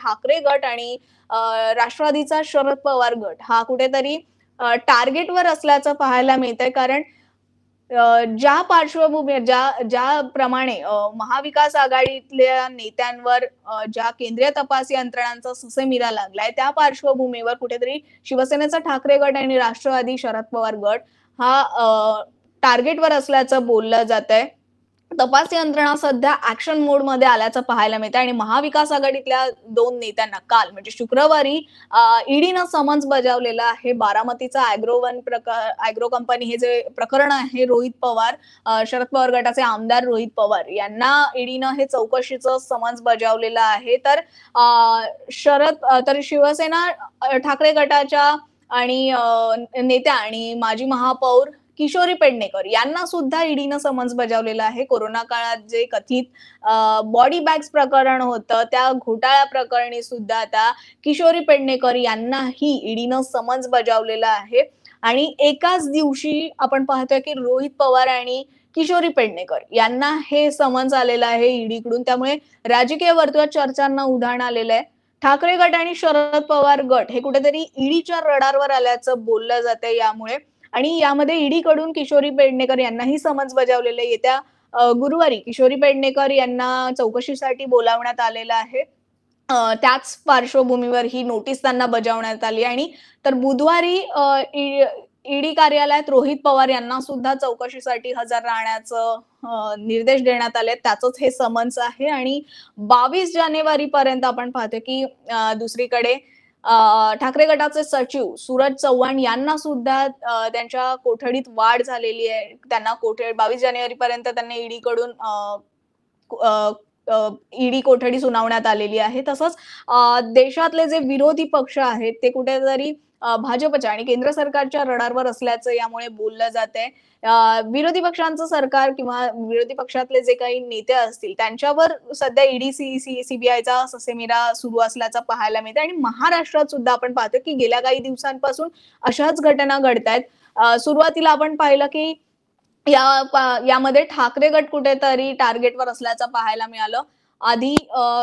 ठाकरे गट आणि राष्ट्रवादीचा शरद पवार गट हा कुठेतरी टार्गेटवर असल्याचं पाहायला मिळतंय. कारण ज्या पार्श्वभूमीवर ज्याप्रमाणे महाविकास आघाडीतल्या नेत्यांवर ज्या केंद्रीय तपास यंत्रणांचा ससेमिरा लागलाय, त्या पार्श्वभूमीवर कुठेतरी शिवसेनेचा ठाकरे गट आणि राष्ट्रवादी शरद पवार गट हा टार्गेटवर असल्याचं बोललं जातंय. तपास यंत्रणा सध्या ॲक्शन मोडमध्ये आल्याचं पाहायला मिळतंय आणि महाविकास आघाडीतल्या 2 नेत्यांना काल म्हणजे शुक्रवारी ईडीनं समन्स बजावलेलं आहे. बारामतीचा अॅग्रो कंपनी हे जे प्रकरण आहे रोहित पवार शरद पवार गटाचे आमदार रोहित पवार यांना ईडीनं हे चौकशीचं समन्स बजावलेलं आहे. तर शिवसेना ठाकरे गटाच्या आणि नेत्या आणि माजी महापौर किशोरी पेडणेकर यांना सुद्धा ईडीनं समन्स बजावलेलं आहे. कोरोना काळात जे कथित बॉडी बॅग्स प्रकरण होतं, त्या घोटाळ्या प्रकरणी सुद्धा आता किशोरी पेडणेकर यांनाही ईडीनं समन्स बजावलेलं आहे. आणि एकाच दिवशी आपण पाहतोय की रोहित पवार आणि किशोरी पेडणेकर यांना हे समन्स आलेलं आहे ईडीकडून. त्यामुळे राजकीय वर्तुळात चर्चांना उधाण आलेलं आहे. ठाकरे गट आणि शरद पवार गट हे कुठेतरी ईडीच्या रडारवर आल्याचं बोललं जातंय यामुळे. आणि यामध्ये ईडीकडून किशोरी पेडणेकर यांनाही समन्स बजावलेलं आहे. येत्या गुरुवारी किशोरी पेडणेकर यांना चौकशीसाठी बोलावण्यात आलेलं आहे. त्याच पार्श्वभूमीवर ही नोटीस त्यांना बजावण्यात आली आणि तर बुधवारी ईडी कार्यालयात रोहित पवार यांना सुद्धा चौकशीसाठी हजर राहण्याचं निर्देश देण्यात आले. त्याचंच हे समन्स आहे आणि 22 जानेवारीपर्यंत आपण पाहतो की दुसरीकडे ठाकरे गटाचे सचिव सूरज चव्हाण यांना सुद्धा त्यांच्या कोठडीत वाढ झालेली आहे. त्यांना 22 जानेवारीपर्यंत त्यांना ईडीकडून ईडी कोठडी सुनावण्यात आलेली आहे. तसंच देशातले जे विरोधी पक्ष आहेत ते कुठेतरी भाजपच्या आणि केंद्र सरकारच्या रडारवर असल्याचं यामुळे बोललं जातंय. विरोधी पक्षांचं सरकार किंवा विरोधी पक्षातले जे काही नेते असतील त्यांच्यावर सध्या ईडी सीबीआयचा ससेमिरा सुरू असल्याचं पाहायला मिळतं आणि महाराष्ट्रात सुद्धा आपण पाहतो की गेल्या काही दिवसांपासून अशाच घटना घडतायत. सुरुवातीला आपण पाहिलं की यामध्ये ठाकरे गट कुठेतरी टार्गेटवर असल्याचं पाहायला मिळालं. आधी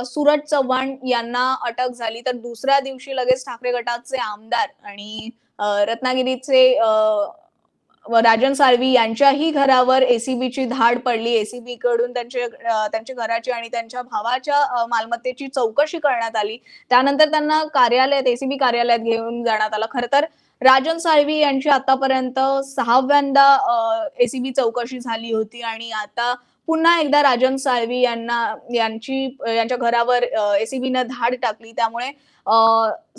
सूरज चव्हाण यांना अटक झाली, तर दुसऱ्या दिवशी लगेच ठाकरे गटाचे आमदार आणि रत्नागिरीचे राजन साळवी यांच्याही घरावर एसीबीची धाड पडली. एसीबी कडून त्यांच्या घराची आणि त्यांच्या भावाच्या मालमत्तेची चौकशी करण्यात आली. त्यानंतर त्यांना एसीबी कार्यालयात घेऊन जाण्यात आलं. खरं तर राजन साळवी यांची आतापर्यंत 6व्यांदा एसीबी चौकशी झाली होती आणि आता पुन्हा एकदा राजन साळवी यांच्या घरावर एसीबीनं धाड टाकली. त्यामुळे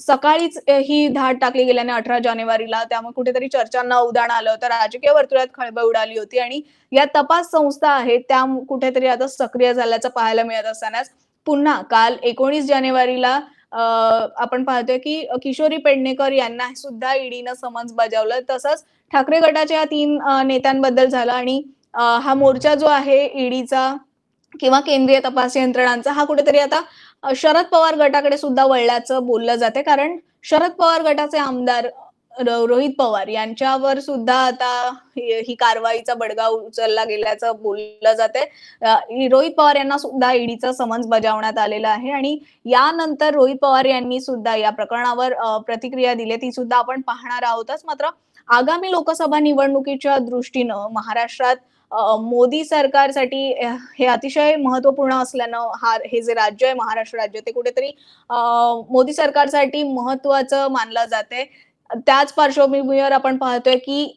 सकाळीच ही धाड टाकली गेल्याने 18 जानेवारीला. त्यामुळे कुठेतरी चर्चांना उधाण आलं होतं. राजकीय वर्तुळात खळबळ उडाली होती आणि या तपास संस्था आहेत त्या कुठेतरी आता सक्रिय झाल्याचं पाहायला मिळत असतानाच पुन्हा काल 19 जानेवारीला आपण पाहतोय की किशोरी पेडणेकर यांना सुद्धा ईडीनं समन्स बजावलं. तसंच ठाकरे गटाच्या या 3 नेत्यांबद्दल झालं आणि हा मोर्चा जो आहे ईडीचा किंवा केंद्रीय तपास यंत्रणांचा हा कुठेतरी आता शरद पवार गटाकडे सुद्धा वळल्याचं बोललं जाते. कारण शरद पवार गटाचे आमदार रोहित पवार यांच्यावर सुद्धा आता ही कारवाईचा बडगा उचलला गेल्याचं बोललं जाते. रोहित पवार यांना सुद्धा ईडीचा समन्स बजावण्यात आलेला आहे आणि यानंतर रोहित पवार यांनी सुद्धा या प्रकरणावर प्रतिक्रिया दिली. ती सुद्धा आपण पाहणार आहोतच. मात्र आगामी लोकसभा निवडणुकीच्या दृष्टीनं महाराष्ट्रात मोदी सरकारसाठी हे अतिशय महत्वपूर्ण असल्यानं हे जे राज्य आहे महाराष्ट्र राज्य ते कुठेतरी मोदी सरकारसाठी महत्वाचं मानलं जाते. त्याच पार्श्वभूमीवर आपण पाहतोय की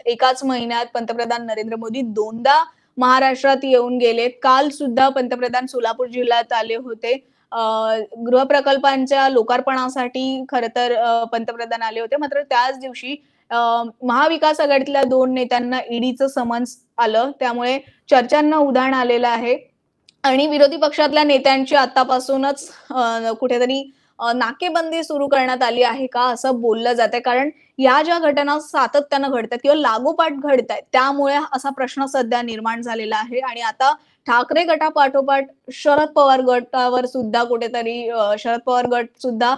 एकाच महिन्यात पंतप्रधान नरेंद्र मोदी 2दा महाराष्ट्रात येऊन गेले. काल सुद्धा पंतप्रधान सोलापूर जिल्ह्यात आले होते. गृहप्रकल्पांच्या लोकार्पणासाठी खरं तर पंतप्रधान आले होते. मात्र त्याच दिवशी महाविकास आघाडीतल्या 2 नेत्यांना ईडीचं समन्स आलं. त्यामुळे चर्चांना उधाण आलेलं आहे आणि विरोधी पक्षातल्या नेत्यांची आतापासूनच कुठेतरी नाकेबंदी सुरू करण्यात आली आहे का असं बोललं जातंय. कारण या ज्या घटना सातत्यानं घडतात किंवा लागोपाठ घडतायत त्यामुळे असा प्रश्न सध्या निर्माण झालेला आहे आणि आता ठाकरे गटापाठोपाठ शरद पवार गटावर सुद्धा कुठेतरी शरद पवार गट सुद्धा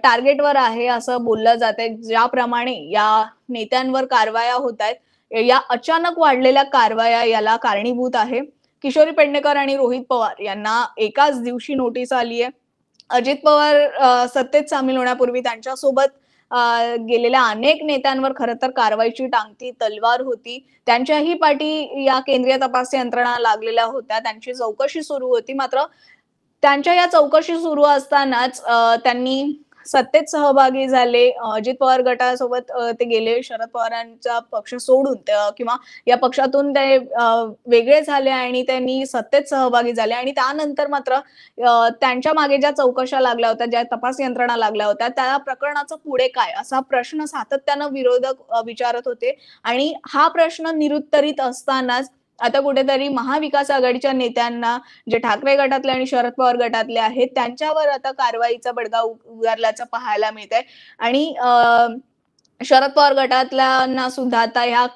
टार्गेटवर आहे असं बोललं जातंय. ज्याप्रमाणे या नेत्यांवर कारवाया होत आहेत, या अचानक वाढलेल्या कारवाया याला कारणीभूत आहे. किशोरी पेडणेकर आणि रोहित पवार यांना एकाच दिवशी नोटीस आली आहे. अजित पवार सत्तेत सामील होण्यापूर्वी त्यांच्यासोबत अ, गेलेल्या अनेक नेत्यांवर खरं तर कारवाईची टांगती तलवार होती. त्यांच्याही पाठी या केंद्रीय तपास यंत्रणा लागलेल्या होत्या. त्यांची चौकशी सुरू होती. मात्र त्यांच्या या चौकशी सुरू असतानाच त्यांनी सत्तेत सहभागी झाले. अजित पवार गटासोबत ते गेले. शरद पवारांचा पक्ष सोडून किंवा या पक्षातून ते वेगळे झाले आणि त्यांनी सत्तेत सहभागी झाले आणि त्यानंतर मात्र त्यांच्या मागे ज्या चौकशा लागल्या होत्या, ज्या तपास यंत्रणा लागल्या होत्या, त्या प्रकरणाचं पुढे काय? असा प्रश्न सातत्यानं विरोधक विचारत होते आणि हा प्रश्न निरुत्तरित असतानाच आता कुठेतरी महाविकास आघाडीच्या नेत्यांना जे ठाकरे गटातले आणि शरद पवार गटातले आहेत, त्यांच्यावर आता कारवाईचा बडगा उगारल्याचं पाहायला मिळतंय आणि शरद पवार गटातल्यांना सुद्धा आता ह्या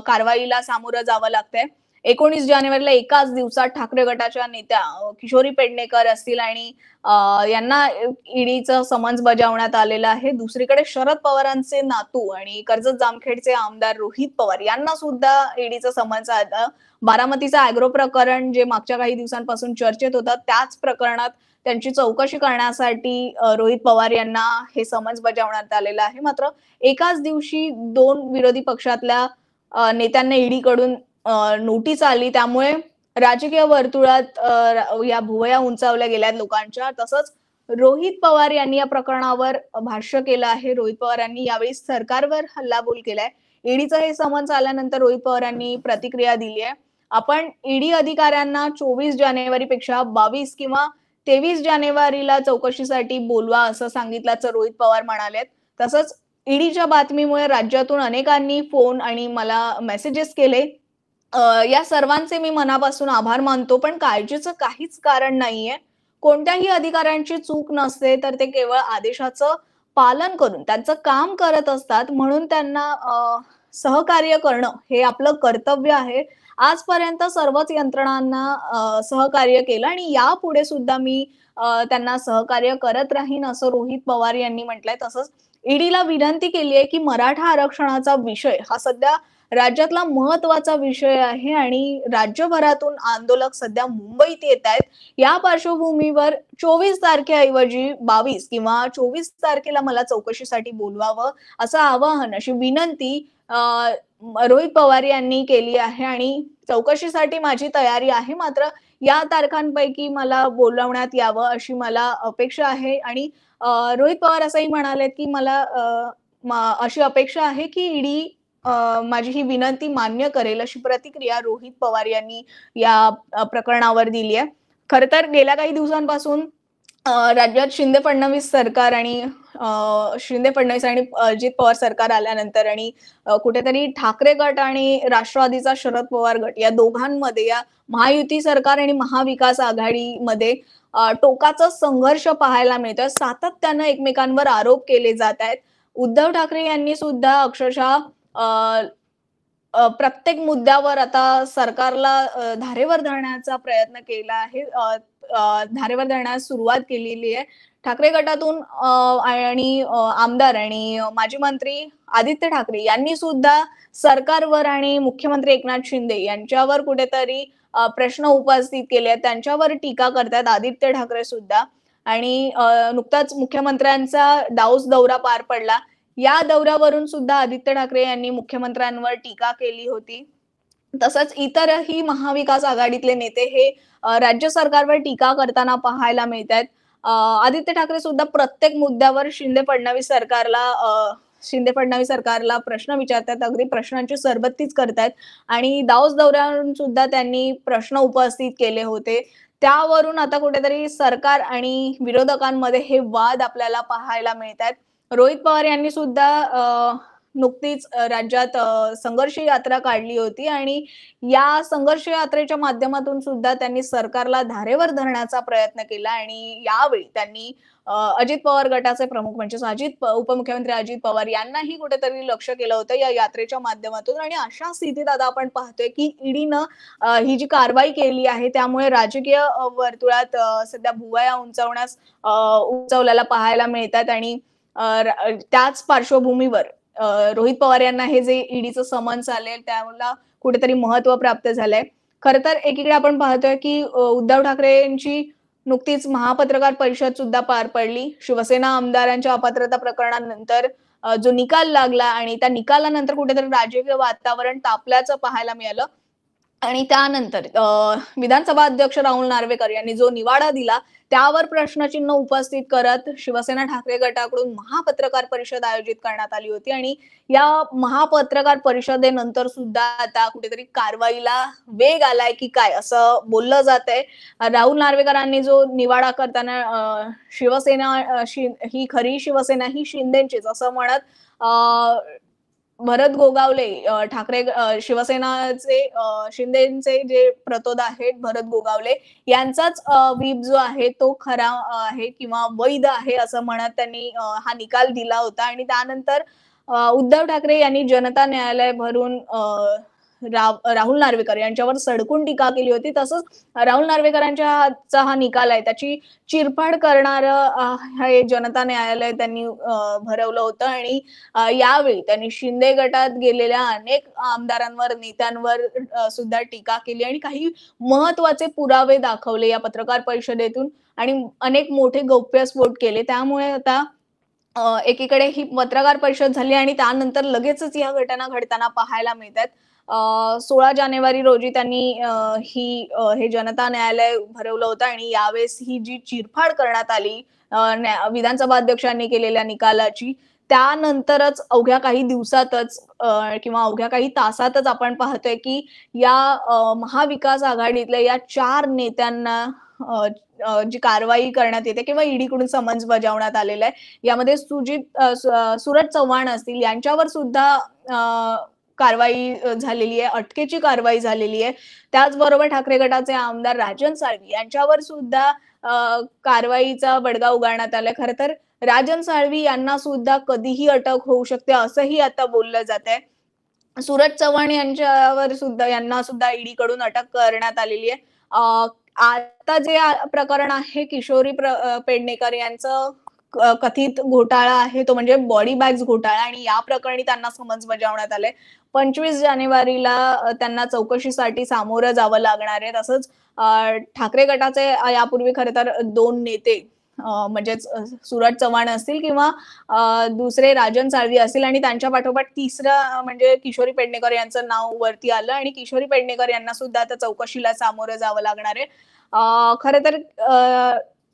कारवाईला सामोरं जावं लागतंय. 19 जानेवारीला एकाच दिवसात ठाकरे गटाच्या नेत्या किशोरी पेडणेकर असतील आणि यांना ईडीचं समन्स बजावण्यात आलेलं आहे. दुसरीकडे शरद पवारांचे नातू आणि कर्जत जामखेडचे आमदार रोहित पवार यांना सुद्धा ईडीचं समन्स आलं. बारामतीचं अॅग्रो प्रकरण जे मागच्या काही दिवसांपासून चर्चेत होतं, त्याच प्रकरणात त्यांची चौकशी करण्यासाठी रोहित पवार यांना हे समन्स बजावण्यात आलेलं आहे. मात्र एकाच दिवशी 2 विरोधी पक्षातल्या नेत्यांना ईडीकडून नोटीस आली. त्यामुळे राजकीय वर्तुळात या भुवया उंचावल्या गेल्यात लोकांच्या. तसंच रोहित पवार यांनी या प्रकरणावर भाष्य केलं आहे. रोहित पवार यांनी यावेळी सरकारवर हल्लाबोल केलाय. ईडीचं हे समन्स आल्यानंतर रोहित पवार यांनी प्रतिक्रिया दिली आहे. आपण ईडी अधिकाऱ्यांना 24 जानेवारीपेक्षा 22 किंवा 23 जानेवारीला चौकशीसाठी बोलवा असं सांगितल्याचं रोहित पवार म्हणालेत. तसंच ईडीच्या बातमीमुळे राज्यातून अनेकांनी फोन आणि मला मेसेजेस केले. या सर्वांचे मी मनापासून आभार मानतो, पण काळजीचं काहीच कारण नाहीये. कोणत्याही अधिकाऱ्यांची चूक नसते, तर ते केवळ आदेशाचं पालन करून त्यांचं काम करत असतात. म्हणून त्यांना सहकार्य करणं हे आपलं कर्तव्य आहे. आजपर्यंत सर्वच यंत्रणांना सहकार्य केलं आणि यापुढे सुद्धा मी त्यांना सहकार्य करत राहीन, असं रोहित पवार यांनी म्हटलंय. तसंच ईडीला विनंती केली आहे, की मराठा आरक्षणाचा विषय हा सध्या राज्यातला महत्त्वाचा विषय आहे आणि राज्यभरातून आंदोलक सध्या मुंबईत येतायत. या पार्श्वभूमीवर 24 तारखेऐवजी 22 किंवा 24 तारखेला मला चौकशीसाठी बोलवावं, असं आवाहन, अशी विनंती रोहित पवार यांनी केली आहे आणि चौकशीसाठी माझी तयारी आहे. मात्र या तारखांपैकी मला बोलावण्यात यावं, अशी मला अपेक्षा आहे आणि रोहित पवार असंही म्हणालेत, की मला अशी अपेक्षा आहे, की ईडी माझी ही विनंती मान्य करेल, अशी प्रतिक्रिया रोहित पवार यांनी या प्रकरणावर दिली आहे. खरं तर गेल्या काही दिवसांपासून राज्यात शिंदे-फडणवीस सरकार आणि शिंदे-फडणवीस आणि अजित पवार सरकार आल्यानंतर आणि कुठेतरी ठाकरे गट आणि राष्ट्रवादीचा शरद पवार गट या दोघांमध्ये या महायुती सरकार आणि महाविकास आघाडीमध्ये टोकाचा संघर्ष पाहायला मिळतोय. सातत्यानं एकमेकांवर आरोप केले जात आहेत. उद्धव ठाकरे यांनी सुद्धा अक्षरशः अ, प्रत्येक मुद्द्यावर आता सरकारला धारेवर धरण्याचा प्रयत्न केला आहे. धारेवर धरण्यास सुरुवात केलेली आहे. ठाकरे गटातून आणि आमदार आणि माजी मंत्री आदित्य ठाकरे यांनी सुद्धा सरकारवर आणि मुख्यमंत्री एकनाथ शिंदे यांच्यावर कुठेतरी प्रश्न उपस्थित केले आहेत. त्यांच्यावर टीका करतायत आदित्य ठाकरे सुद्धा आणि नुकताच मुख्यमंत्र्यांचा डाऊस दौरा पार पडला. या दौऱ्यावरून सुद्धा आदित्य ठाकरे यांनी मुख्यमंत्र्यांवर टीका केली होती. तसंच इतरही महाविकास आघाडीतले नेते हे राज्य सरकारवर टीका करताना पाहायला मिळतायत. आदित्य ठाकरे सुद्धा प्रत्येक मुद्द्यावर शिंदे-फडणवीस सरकारला प्रश्न विचारतात. अगदी प्रश्नांची सरबत्तीच करतायत आणि दाऊस दौऱ्यावरून सुद्धा त्यांनी प्रश्न उपस्थित केले होते. त्यावरून आता कुठेतरी सरकार आणि विरोधकांमध्ये हे वाद आपल्याला पाहायला मिळतायत. रोहित पवार यांनी सुद्धा नुकतीच राज्यात संघर्ष यात्रा काढली होती आणि या संघर्ष यात्रेच्या माध्यमातून सुद्धा त्यांनी सरकारला धारेवर धरण्याचा प्रयत्न केला आणि यावेळी त्यांनी अजित पवार गटाचे प्रमुख म्हणजेच उपमुख्यमंत्री अजित पवार यांनाही कुठेतरी लक्ष केलं होतं या यात्रेच्या माध्यमातून आणि अशा स्थितीत आता आपण पाहतोय की ईडीनं ही जी कारवाई केली आहे त्यामुळे राजकीय वर्तुळात सध्या भुवया उंचावल्याला पाहायला मिळतात आणि त्याच पार्श्वभूमीवर रोहित पवार यांना हे जे ईडीचं समन्स आलंय त्याला कुठेतरी महत्त्व प्राप्त झालंय. खरं तर एकीकडे आपण पाहतोय की उद्धव ठाकरेंची नुकतीच महापत्रकार परिषद सुद्धा पार पडली. शिवसेना आमदारांच्या अपात्रता प्रकरणानंतर जो निकाल लागला आणि त्या निकालानंतर कुठेतरी राजकीय वातावरण तापल्याचं पाहायला मिळालं. आणि त्यानंतर विधानसभा अध्यक्ष राहुल नार्वेकर यांनी जो निवाडा दिला, त्यावर प्रश्नचिन्ह उपस्थित करत शिवसेना ठाकरे गटाकडून महापत्रकार परिषद आयोजित करण्यात आली होती आणि या महापत्रकार परिषदेनंतर सुद्धा आता कुठेतरी कारवाईला वेग आलाय की काय असं बोललं जातंय. राहुल नार्वेकरांनी जो निवाडा करताना शिवसेना ही खरी शिवसेना ही शिंदेचीच असं म्हणत भरत गोगावले ठाकरे शिवसेनाचे शिंदेचे जे प्रतोद आहेत भरत गोगावले यांचाच व्हीप जो आहे तो खरा आहे किंवा वैध आहे असं म्हणत त्यांनी हा निकाल दिला होता आणि त्यानंतर उद्धव ठाकरे यांनी जनता न्यायालय भरून राहुल नार्वेकर यांच्यावर सडकून टीका केली होती. तसंच राहुल नार्वेकरांच्या हातचा हा निकाल आहे त्याची चिरफाड करणारं हे जनता न्यायालय त्यांनी भरवलं होतं आणि यावेळी त्यांनी शिंदे गटात गेलेल्या अनेक आमदारांवर, नेत्यांवर सुद्धा टीका केली आणि काही महत्त्वाचे पुरावे दाखवले या पत्रकार परिषदेतून आणि अनेक मोठे गौप्यस्फोट केले. त्यामुळे आता एकीकडे ही पत्रकार परिषद झाली आणि त्यानंतर लगेचच या घटना घडताना पाहायला मिळतात. 16 जानेवारी रोजी त्यांनी हे जनता न्यायालय भरवलं होतं आणि यावेळेस ही जी चिरफाड करण्यात आली विधानसभा अध्यक्षांनी केलेल्या निकालाची, त्यानंतरच अवघ्या काही दिवसातच किंवा अवघ्या काही तासातच आपण पाहतोय की या महाविकास आघाडीतल्या या 4 नेत्यांना जी कारवाई करण्यात येते किंवा ईडीकडून समन्स बजावण्यात आलेलं आहे. यामध्ये सूरज चव्हाण असतील यांच्यावर सुद्धा कारवाई झालेली आहे, अटकेची कारवाई झालेली आहे. त्याचबरोबर ठाकरे गटाचे आमदार राजन साळवी यांच्यावर सुद्धा कारवाईचा बडगा उगारण्यात आलाय. खरं तर राजन साळवी यांना सुद्धा कधीही अटक होऊ शकते असंही आता बोललं जातंय. सूरज चव्हाण यांना सुद्धा ईडीकडून अटक करण्यात आलेली आहे. आता जे प्रकरण आहे किशोरी पेडणेकर यांचं कथित घोटाळा आहे तो म्हणजे बॉडी बॅग्स घोटाळा आणि या प्रकरणी त्यांना समन्स बजावण्यात आले. 25 जानेवारीला त्यांना चौकशीसाठी सामोरं जावं लागणार आहे. तसंच ठाकरे गटाचे यापूर्वी खरं तर 2 नेते म्हणजेच सूरज चव्हाण असतील किंवा दुसरे राजन साळवी असतील आणि त्यांच्या पाठोपाठ तिसरं म्हणजे किशोरी पेडणेकर यांचं नाव वरती आलं आणि किशोरी पेडणेकर यांना सुद्धा आता चौकशीला सामोरं जावं लागणार आहे. खरं तर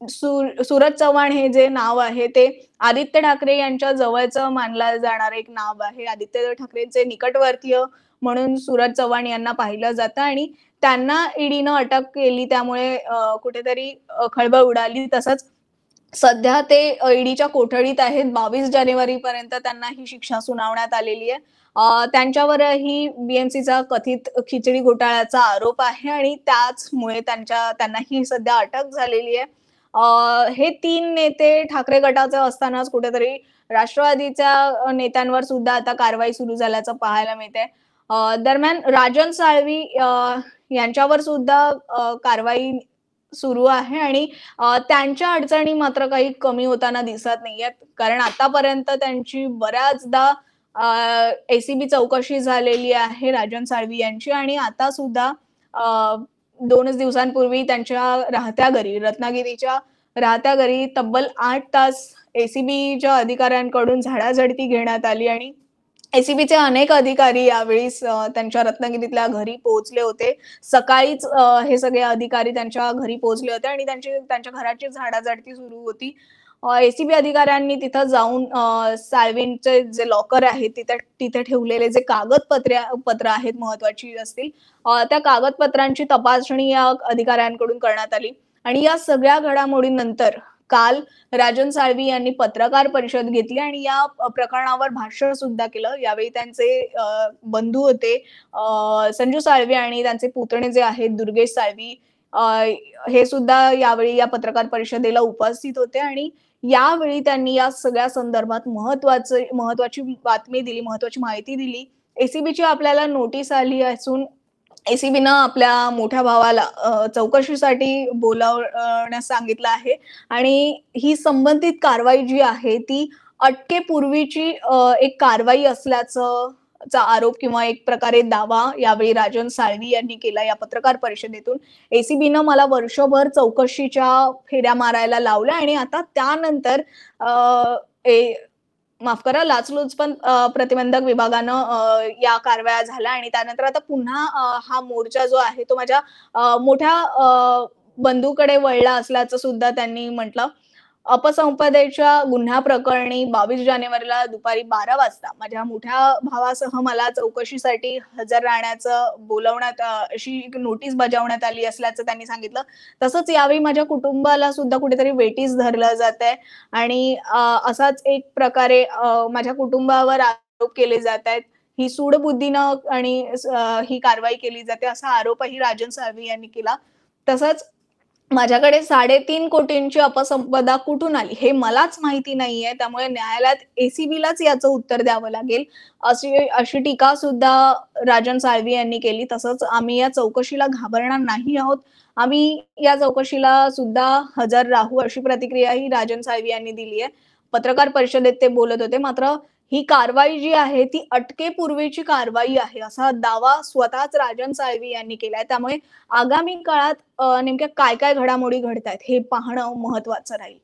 सूरज चव्हाण हे जे नाव आहे ते आदित्य ठाकरे यांच्या जवळचं मानलं जाणार एक नाव आहे. आदित्य ठाकरेंचे निकटवर्तीय म्हणून सूरज चव्हाण यांना पाहिलं जातं आणि त्यांना ईडीनं अटक केली त्यामुळे कुठेतरी खळबळ उडाली. तसंच सध्या ते ईडीच्या कोठडीत आहेत. 22 जानेवारीपर्यंत त्यांना ही शिक्षा सुनावण्यात आलेली आहे. त्यांच्यावरही बीएमसीचा कथित खिचडी घोटाळ्याचा आरोप आहे आणि त्याचमुळे त्यांना ही सध्या अटक झालेली आहे. हे 3 नेते ठाकरे गटाचे असतानाच कुठेतरी राष्ट्रवादीच्या नेत्यांवर सुद्धा आता कारवाई सुरू झाल्याचं पाहायला मिळतंय. दरम्यान राजन साळवी यांच्यावर सुद्धा कारवाई सुरू आहे आणि त्यांच्या अडचणी मात्र काही कमी होताना दिसत नाहीयेत. कारण आतापर्यंत त्यांची बऱ्याचदा एसीबी चौकशी झालेली आहे राजन साळवी यांची आणि आता सुद्धा 2च दिवसांपूर्वी त्यांच्या राहत्या घरी रत्नागिरीच्या राहत्या घरी तब्बल 8 तास एसीबीच्या अधिकाऱ्यांकडून झाडाझडती घेण्यात आली आणि एसीबीचे अनेक अधिकारी यावेळी त्यांच्या रत्नागिरीतल्या घरी पोहोचले होते. सकाळीच हे सगळे अधिकारी त्यांच्या घरी पोहोचले होते आणि त्यांच्या घराची झाडाझडती सुरू होती. एसीबी अधिकाऱ्यांनी तिथं जाऊन साळवींचे जे लॉकर आहे तिथे ठेवलेले जे पत्र आहेत महत्वाची असतील त्या कागदपत्रांची तपासणी या अधिकाऱ्यांकडून करण्यात आली आणि या सगळ्या घडामोडींनंतर काल राजन साळवी यांनी पत्रकार परिषद घेतली आणि या प्रकरणावर भाष्य सुद्धा केलं. यावेळी त्यांचे बंधू होते संजू साळवी आणि त्यांचे पुतणे जे आहेत दुर्गेश साळवी हे सुद्धा यावेळी या पत्रकार परिषदेला उपस्थित होते आणि यावेळी त्यांनी या सगळ्या संदर्भात महत्वाची बातमी दिली, महत्वाची माहिती दिली. एसीबीची आपल्याला नोटीस आली असून एसीबीनं आपल्या मोठ्या भावाला चौकशीसाठी बोलावण्यास सांगितलं आहे आणि ही संबंधित कारवाई जी आहे ती अटकेपूर्वीची एक कारवाई असल्याचं चा आरोप किंवा एक प्रकारे दावा यावेळी राजन साळवी यांनी केला या पत्रकार परिषदेतून. एसीबीनं मला वर्षभर चौकशीच्या फेऱ्या मारायला लावल्या आणि आता त्यानंतर अ, ए माफ करा, लाचलुचपत प्रतिबंधक विभागानं या कारवाया झाल्या आणि त्यानंतर आता पुन्हा हा मोर्चा जो आहे तो माझ्या मोठ्या बंधूकडे वळला असल्याचं सुद्धा त्यांनी म्हटलं. अपसंपदेच्या गुन्ह्याप्रकरणी 22 जानेवारीला दुपारी 12 वाजता माझ्या मोठ्या भावासह मला चौकशीसाठी हजर राहण्याचं बोलावण्यात अशी एक नोटीस बजावण्यात आली असल्याचं त्यांनी सांगितलं. तसंच यावेळी माझ्या कुटुंबाला सुद्धा कुठेतरी वेठीस धरलं जातंय आणि असाच एक प्रकारे माझ्या कुटुंबावर आरोप केले जात आहेत. ही सूडबुद्धीनं आणि ही कारवाई केली जाते असा आरोपही राजन साळवी यांनी केला. तसंच माझ्याकडे 3.5 कोटींची अपसंपदा कुठून आली हे मलाच माहिती नाहीये. त्यामुळे न्यायालयात एसीबीलाच याचं उत्तर द्यावं लागेल. अशी अशी टीका सुद्धा राजन साळवी यांनी केली. तसंच आम्ही या चौकशीला घाबरणार नाही आहोत. आम्ही या चौकशीला सुद्धा हजर राहू अशी प्रतिक्रियाही राजन साळवी यांनी दिली आहे. पत्रकार परिषदेत ते बोलत होते. मात्र ही कारवाई जी आहे ती अटकेपूर्वीची कारवाई आहे असा दावा स्वतःच राजन साळवी यांनी केलाय. त्यामुळे आगामी काळात नेमक्या काय-काय घडामोडी घडतायत हे पाहणं महत्वाचं राहील.